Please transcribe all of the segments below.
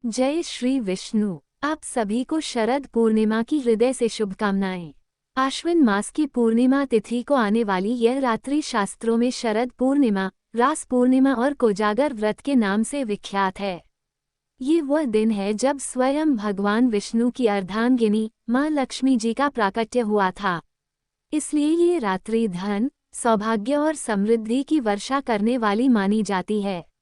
जय श्री विष्णु। आप सभी को शरद पूर्णिमा की हृदय से शुभकामनाएं। आश्विन मास की पूर्णिमा तिथि को आने वाली यह रात्रि शास्त्रों में शरद पूर्णिमा, रास पूर्णिमा और कोजागर व्रत के नाम से विख्यात है। ये वह दिन है जब स्वयं भगवान विष्णु की अर्धांगिनी मां लक्ष्मी जी का प्राकट्य हुआ था। इसलिए ये रात्रि धन, सौभाग्य और समृद्धि की वर्षा करने वाली मानी जाती है।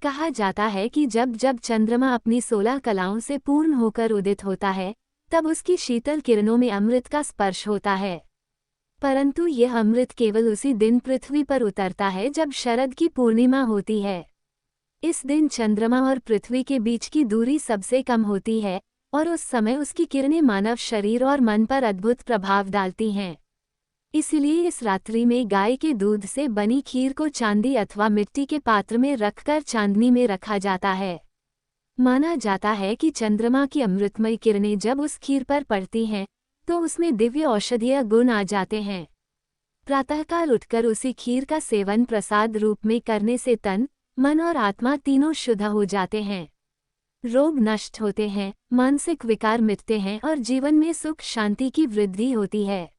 कहा जाता है कि जब जब चंद्रमा अपनी 16 कलाओं से पूर्ण होकर उदित होता है, तब उसकी शीतल किरणों में अमृत का स्पर्श होता है। परंतु यह अमृत केवल उसी दिन पृथ्वी पर उतरता है जब शरद की पूर्णिमा होती है। इस दिन चंद्रमा और पृथ्वी के बीच की दूरी सबसे कम होती है और उस समय उसकी किरणें मानव शरीर और मन पर अद्भुत प्रभाव डालती हैं। इसलिए इस रात्रि में गाय के दूध से बनी खीर को चांदी अथवा मिट्टी के पात्र में रखकर चांदनी में रखा जाता है। माना जाता है कि चंद्रमा की अमृतमय किरणें जब उस खीर पर पड़ती हैं, तो उसमें दिव्य औषधीय गुण आ जाते हैं। प्रातःकाल उठकर उसी खीर का सेवन प्रसाद रूप में करने से तन, मन और आत्मा तीनों शुद्ध हो जाते हैं। रोग नष्ट होते हैं, मानसिक विकार मिटते हैं और जीवन में सुख शांति की वृद्धि होती है।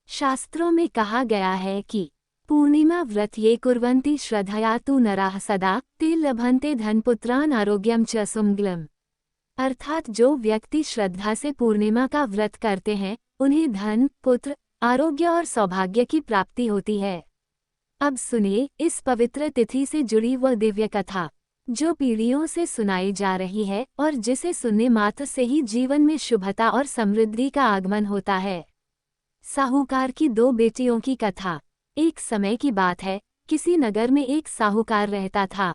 शास्त्रों में कहा गया है कि पूर्णिमा व्रत ये कुर्वन्ति श्रद्धया तु नराः सदा ते लभन्ते धनपुत्रान् आरोग्यम च सुमंगलम्। अर्थात जो व्यक्ति श्रद्धा से पूर्णिमा का व्रत करते हैं, उन्हें धन, पुत्र, आरोग्य और सौभाग्य की प्राप्ति होती है। अब सुनिए इस पवित्र तिथि से जुड़ी वह दिव्य कथा, जो पीढ़ियों से सुनाई जा रही है और जिसे सुनने मात्र से ही जीवन में शुभता और समृद्धि का आगमन होता है। साहूकार की दो बेटियों की कथा। एक समय की बात है, किसी नगर में एक साहूकार रहता था।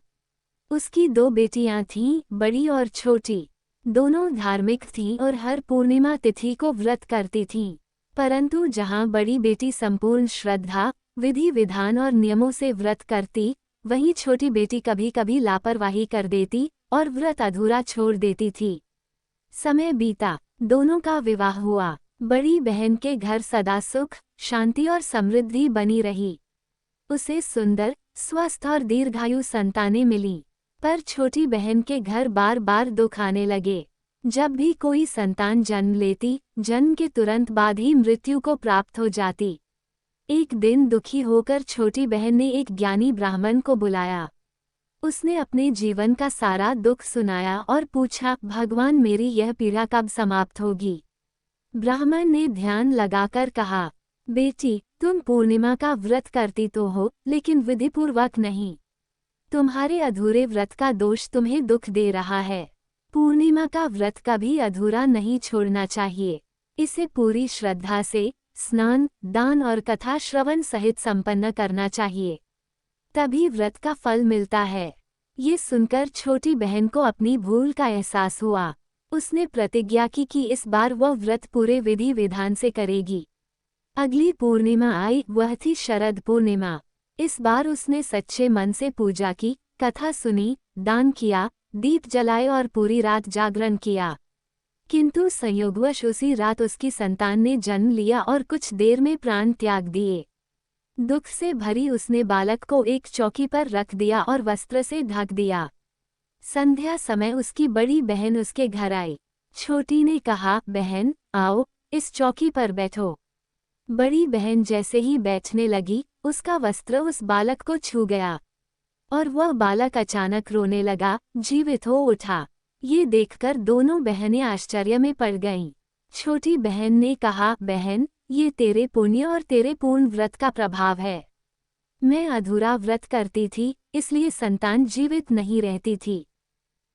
उसकी दो बेटियां थीं, बड़ी और छोटी। दोनों धार्मिक थीं और हर पूर्णिमा तिथि को व्रत करती थीं। परंतु जहां बड़ी बेटी संपूर्ण श्रद्धा, विधि विधान और नियमों से व्रत करती, वहीं छोटी बेटी कभी कभी लापरवाही कर देती और व्रत अधूरा छोड़ देती थी। समय बीता, दोनों का विवाह हुआ। बड़ी बहन के घर सदा सुख, शांति और समृद्धि बनी रही। उसे सुंदर, स्वस्थ और दीर्घायु संतानें मिलीं। पर छोटी बहन के घर बार बार दुख आने लगे। जब भी कोई संतान जन्म लेती, जन्म के तुरंत बाद ही मृत्यु को प्राप्त हो जाती। एक दिन दुखी होकर छोटी बहन ने एक ज्ञानी ब्राह्मण को बुलाया। उसने अपने जीवन का सारा दुख सुनाया और पूछा, भगवान मेरी यह पीड़ा कब समाप्त होगी। ब्राह्मण ने ध्यान लगाकर कहा, बेटी तुम पूर्णिमा का व्रत करती तो हो, लेकिन विधिपूर्वक नहीं। तुम्हारे अधूरे व्रत का दोष तुम्हें दुख दे रहा है। पूर्णिमा का व्रत कभी अधूरा नहीं छोड़ना चाहिए। इसे पूरी श्रद्धा से स्नान, दान और कथा श्रवण सहित संपन्न करना चाहिए, तभी व्रत का फल मिलता है। ये सुनकर छोटी बहन को अपनी भूल का एहसास हुआ। उसने प्रतिज्ञा की कि इस बार वह व्रत पूरे विधि विधान से करेगी। अगली पूर्णिमा आई, वह थी शरद पूर्णिमा। इस बार उसने सच्चे मन से पूजा की, कथा सुनी, दान किया, दीप जलाए और पूरी रात जागरण किया। किंतु संयोगवश उसी रात उसकी संतान ने जन्म लिया और कुछ देर में प्राण त्याग दिए। दुख से भरी उसने बालक को एक चौकी पर रख दिया और वस्त्र से ढक दिया। संध्या समय उसकी बड़ी बहन उसके घर आई। छोटी ने कहा, बहन आओ, इस चौकी पर बैठो। बड़ी बहन जैसे ही बैठने लगी, उसका वस्त्र उस बालक को छू गया और वह बालक अचानक रोने लगा, जीवित हो उठा। ये देखकर दोनों बहनें आश्चर्य में पड़ गईं। छोटी बहन ने कहा, बहन ये तेरे पुण्य और तेरे पूर्ण व्रत का प्रभाव है। मैं अधूरा व्रत करती थी, इसलिए संतान जीवित नहीं रहती थी।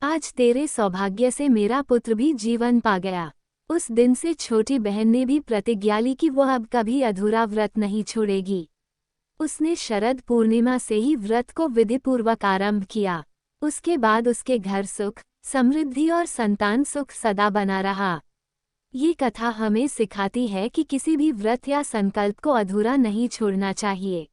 आज तेरे सौभाग्य से मेरा पुत्र भी जीवन पा गया। उस दिन से छोटी बहन ने भी प्रतिज्ञा ली कि वह अब कभी अधूरा व्रत नहीं छोड़ेगी। उसने शरद पूर्णिमा से ही व्रत को विधिपूर्वक आरंभ किया। उसके बाद उसके घर सुख, समृद्धि और संतान सुख सदा बना रहा। ये कथा हमें सिखाती है कि किसी भी व्रत या संकल्प को अधूरा नहीं छोड़ना चाहिए।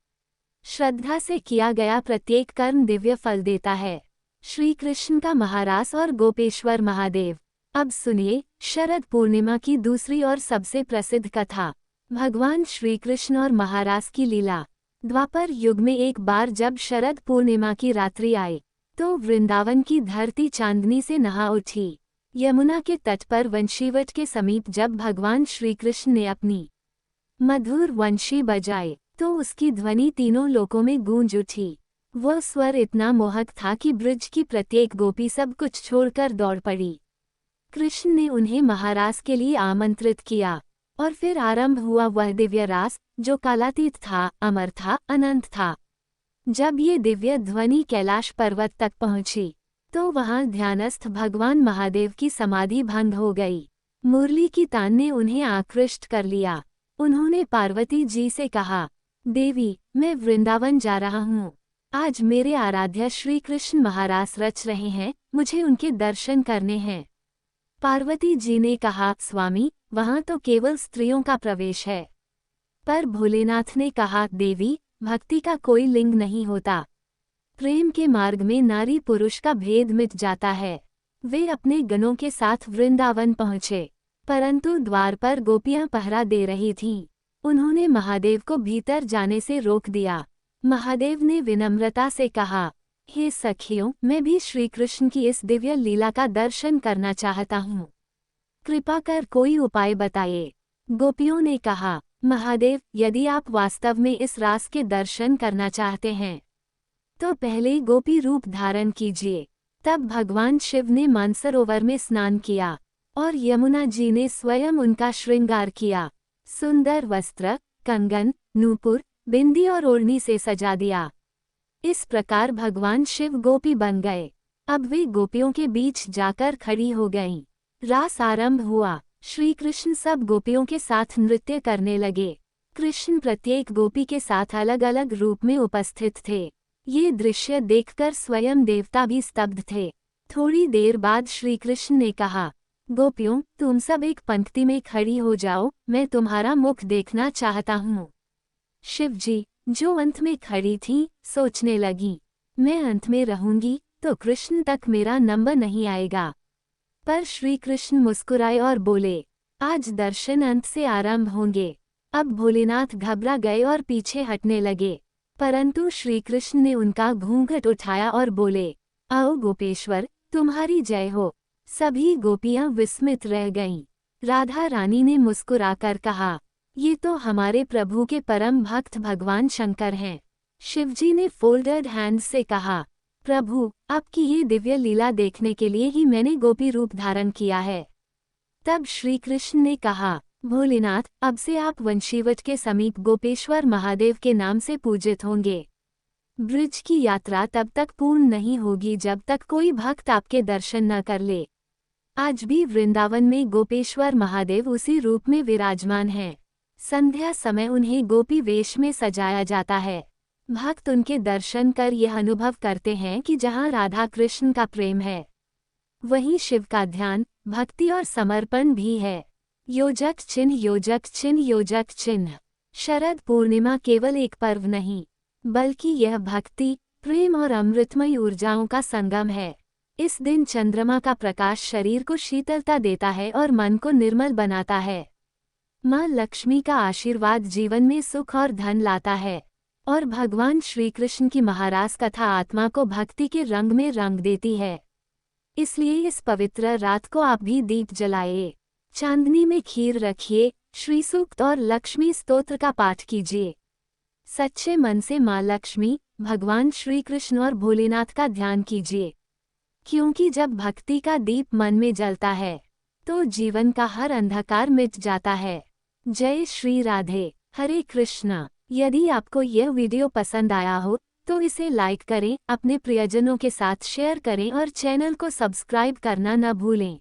श्रद्धा से किया गया प्रत्येक कर्म दिव्य फल देता है। श्री कृष्ण का महारास और गोपेश्वर महादेव। अब सुनिए शरद पूर्णिमा की दूसरी और सबसे प्रसिद्ध कथा, भगवान श्री कृष्ण और महारास की लीला। द्वापर युग में एक बार जब शरद पूर्णिमा की रात्रि आई, तो वृंदावन की धरती चांदनी से नहा उठी। यमुना के तट पर वंशीवट के समीप जब भगवान श्री कृष्ण ने अपनी मधुर वंशी बजाए तो उसकी ध्वनि तीनों लोकों में गूंज उठी। वह स्वर इतना मोहक था कि ब्रज की प्रत्येक गोपी सब कुछ छोड़कर दौड़ पड़ी। कृष्ण ने उन्हें महारास के लिए आमंत्रित किया और फिर आरंभ हुआ वह दिव्य रास जो कालातीत था, अमर था, अनंत था। जब ये दिव्य ध्वनि कैलाश पर्वत तक पहुंची तो वहां ध्यानस्थ भगवान महादेव की समाधि भंग हो गई। मुरली की तान ने उन्हें आकृष्ट कर लिया। उन्होंने पार्वती जी से कहा, देवी, मैं वृंदावन जा रहा हूँ। आज मेरे आराध्य श्री कृष्ण महारास रच रहे हैं, मुझे उनके दर्शन करने हैं। पार्वती जी ने कहा, स्वामी, वहां तो केवल स्त्रियों का प्रवेश है। पर भोलेनाथ ने कहा, देवी, भक्ति का कोई लिंग नहीं होता। प्रेम के मार्ग में नारी पुरुष का भेद मिट जाता है। वे अपने गणों के साथ वृंदावन पहुँचे, परंतु द्वार पर गोपियां पहरा दे रही थीं। उन्होंने महादेव को भीतर जाने से रोक दिया। महादेव ने विनम्रता से कहा, हे सखियों, मैं भी श्री कृष्ण की इस दिव्य लीला का दर्शन करना चाहता हूँ। कृपा कर कोई उपाय बताइए। गोपियों ने कहा, महादेव, यदि आप वास्तव में इस रास के दर्शन करना चाहते हैं तो पहले गोपी रूप धारण कीजिए। तब भगवान शिव ने मानसरोवर में स्नान किया और यमुना जी ने स्वयं उनका श्रृंगार किया। सुंदर वस्त्र, कंगन, नूपुर, बिंदी और ओढ़नी से सजा दिया। इस प्रकार भगवान शिव गोपी बन गए। अब वे गोपियों के बीच जाकर खड़ी हो गईं। रास आरंभ हुआ। श्री कृष्ण सब गोपियों के साथ नृत्य करने लगे। कृष्ण प्रत्येक गोपी के साथ अलग अलग रूप में उपस्थित थे। ये दृश्य देखकर स्वयं देवता भी स्तब्ध थे। थोड़ी देर बाद श्री कृष्ण ने कहा, गोपियों, तुम सब एक पंक्ति में खड़ी हो जाओ, मैं तुम्हारा मुख देखना चाहता हूँ। शिवजी, जो अंत में खड़ी थीं, सोचने लगी, मैं अंत में रहूंगी तो कृष्ण तक मेरा नंबर नहीं आएगा। पर श्री कृष्ण मुस्कुराए और बोले, आज दर्शन अंत से आरंभ होंगे। अब भोलेनाथ घबरा गए और पीछे हटने लगे, परंतु श्री कृष्ण ने उनका घूंघट उठाया और बोले, आओ गोपेश्वर, तुम्हारी जय हो। सभी गोपियां विस्मित रह गईं। राधा रानी ने मुस्कुराकर कहा, ये तो हमारे प्रभु के परम भक्त भगवान शंकर हैं। शिवजी ने फोल्डेड हैंड्स से कहा, प्रभु, आपकी ये दिव्य लीला देखने के लिए ही मैंने गोपी रूप धारण किया है। तब श्री कृष्ण ने कहा, भोलेनाथ, अब से आप वंशीवट के समीप गोपेश्वर महादेव के नाम से पूजित होंगे। ब्रज की यात्रा तब तक पूर्ण नहीं होगी जब तक कोई भक्त आपके दर्शन न कर ले। आज भी वृंदावन में गोपेश्वर महादेव उसी रूप में विराजमान हैं। संध्या समय उन्हें गोपी वेश में सजाया जाता है। भक्त उनके दर्शन कर यह अनुभव करते हैं कि जहाँ राधा कृष्ण का प्रेम है, वहीं शिव का ध्यान, भक्ति और समर्पण भी है। योजक चिन्ह, योजक चिन्ह, योजक चिन्ह। शरद पूर्णिमा केवल एक पर्व नहीं, बल्कि यह भक्ति, प्रेम और अमृतमय ऊर्जाओं का संगम है। इस दिन चंद्रमा का प्रकाश शरीर को शीतलता देता है और मन को निर्मल बनाता है। माँ लक्ष्मी का आशीर्वाद जीवन में सुख और धन लाता है और भगवान श्री कृष्ण की महारास कथा आत्मा को भक्ति के रंग में रंग देती है। इसलिए इस पवित्र रात को आप भी दीप जलाइए, चांदनी में खीर रखिए, श्री सूक्त और लक्ष्मी स्तोत्र का पाठ कीजिए। सच्चे मन से माँ लक्ष्मी, भगवान श्री कृष्ण और भोलेनाथ का ध्यान कीजिए, क्योंकि जब भक्ति का दीप मन में जलता है तो जीवन का हर अंधकार मिट जाता है। जय श्री राधे, हरे कृष्णा। यदि आपको यह वीडियो पसंद आया हो तो इसे लाइक करें, अपने प्रियजनों के साथ शेयर करें और चैनल को सब्सक्राइब करना न भूलें।